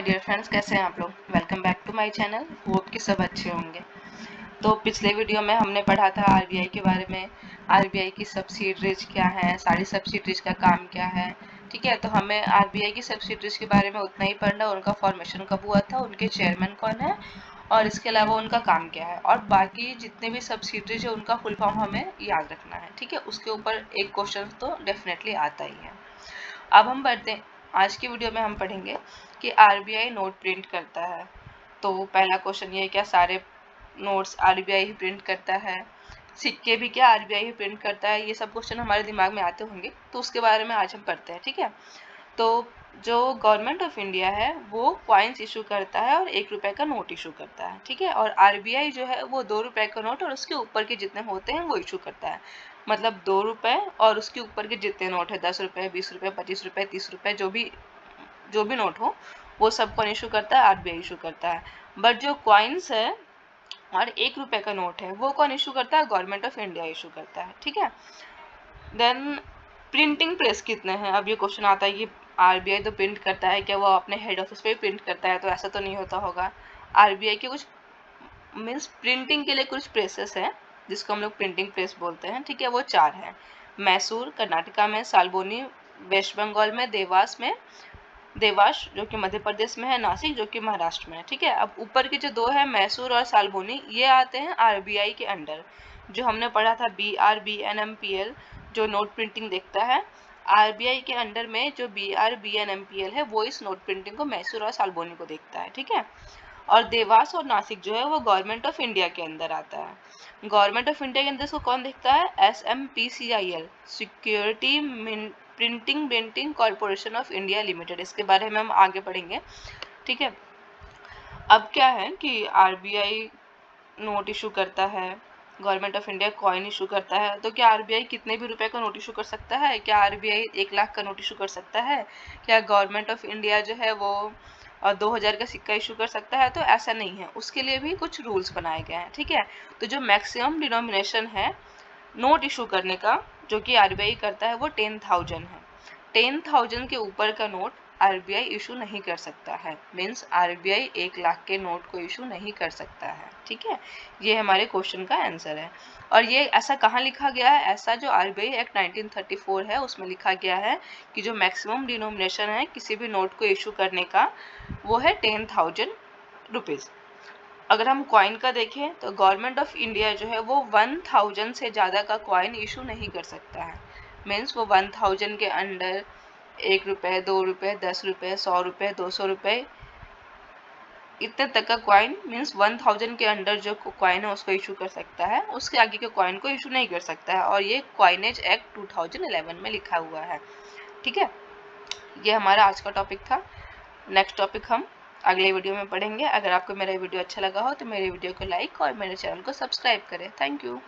Dear friends, कैसे हैं आप लोग। Welcome back to my channel. Hope कि सब अच्छे होंगे। तो पिछले वीडियो में हमने पढ़ा था आरबीआई के बारे में। आरबीआई की सब्सिडरीज क्या है, सारी सब्सिडरीज का काम क्या है। ठीक है, तो हमें आरबीआई की सब्सिडरीज के बारे में उतना ही पढ़ना, उनका फॉर्मेशन कब हुआ था, उनके चेयरमैन कौन है और इसके अलावा उनका काम क्या है, और बाकी जितने भी सब्सिडरीज है उनका फुल फॉर्म हमें याद रखना है। ठीक है, उसके ऊपर एक क्वेश्चन तो डेफिनेटली आता ही है। अब हम बढ़ते हैं, आज की वीडियो में हम पढ़ेंगे कि आरबीआई नोट प्रिंट करता है। तो पहला क्वेश्चन ये है, क्या सारे नोट्स आरबीआई ही प्रिंट करता है, सिक्के भी क्या आरबीआई ही प्रिंट करता है। ये सब क्वेश्चन हमारे दिमाग में आते होंगे, तो उसके बारे में आज हम पढ़ते हैं। ठीक है, तो जो गवर्नमेंट ऑफ इंडिया है वो कॉइन्स इशू करता है और 1 रुपए का नोट इशू करता है। ठीक है, और आरबीआई जो है वो 2 रुपए का नोट और उसके ऊपर के जितने होते हैं वो इशू करता है। मतलब 2 रुपए और उसके ऊपर के जितने नोट है, 10 रुपए, 20 रुपए, 25 रुपए, 30 रुपए, जो भी नोट हो वो सब कौन इशू करता है, आरबीआई इशू करता है। बट जो कॉइन्स है और 1 रुपए का नोट है वो कौन इशू करता है, गवर्नमेंट ऑफ इंडिया इशू करता है। ठीक है, देन प्रिंटिंग प्रेस कितने हैं। अब ये क्वेश्चन आता है कि आरबीआई तो प्रिंट करता है, क्या वो अपने हेड ऑफिस पे भी प्रिंट करता है, तो ऐसा तो नहीं होता होगा। आरबीआई के कुछ मीन्स प्रिंटिंग के लिए कुछ प्रेसेस हैं जिसको हम लोग प्रिंटिंग प्रेस बोलते हैं। ठीक है, वो 4 हैं। मैसूर कर्नाटका में, साल्बोनी वेस्ट बंगाल में, देवास जो कि मध्य प्रदेश में है, नासिक जो कि महाराष्ट्र में है। ठीक है, अब ऊपर के जो 2 है मैसूर और साल्बोनी, ये आते हैं आरबीआई के अंडर। जो हमने पढ़ा था BRBNMPL जो नोट प्रिंटिंग देखता है, आरबीआई के अंडर में जो BRBNMPL है वो इस नोट प्रिंटिंग को मैसूर और साल्बोनी को देखता है। ठीक है, और देवास और नासिक जो है वो गवर्नमेंट ऑफ इंडिया के अंदर आता है। गवर्नमेंट ऑफ इंडिया के अंदर इसको कौन देखता है, SMPCIL security printing printing corporation of India limited. इसके बारे में हम आगे पढ़ेंगे। ठीक है, अब क्या है कि आरबीआई नोट इशू करता है, government of India coin issue करता है। तो क्या आरबीआई कितने भी रुपए का नोट इशू कर सकता है, क्या आरबीआई 1 लाख का नोट इशू कर सकता है, क्या गवर्नमेंट ऑफ इंडिया जो है वो 2000 का सिक्का इशू कर सकता है, तो ऐसा नहीं है। उसके लिए भी कुछ रूल्स बनाए गए हैं। ठीक है, तो जो मैक्सिमम डिनोमिनेशन है नोट इशू करने का जो कि आरबीआई करता है वो 10,000 है। 10,000 के ऊपर का नोट आरबीआई इशू नहीं कर सकता है। मीन्स आरबीआई 1 लाख के नोट को इशू नहीं कर सकता है। ठीक है, ये हमारे क्वेश्चन का आंसर है। और ये ऐसा कहाँ लिखा गया है, ऐसा जो आरबीआई एक्ट 1934 है उसमें लिखा गया है कि जो मैक्सिमम डिनोमिनेशन है किसी भी नोट को इशू करने का वो है 10,000 रुपीज़। अगर हम कॉइन का देखें तो गवर्नमेंट ऑफ इंडिया जो है वो 1000 से ज़्यादा का कॉइन इशू नहीं कर सकता है। मीन्स वो 1000 के अंडर 1 रुपए, 2 रुपए, 10 रुपए, 100 रुपए, 200 रुपए इतने तक का कॉइन, मीन्स 1000 के अंडर जो कॉइन है उसको इशू कर सकता है, उसके आगे के कॉइन को इशू नहीं कर सकता है। और ये कॉइनेज एक्ट 2011 में लिखा हुआ है। ठीक है, ये हमारा आज का टॉपिक था। नेक्स्ट टॉपिक हम अगले वीडियो में पढ़ेंगे। अगर आपको मेरा वीडियो अच्छा लगा हो तो मेरे वीडियो को लाइक और मेरे चैनल को सब्सक्राइब करें। Thank you.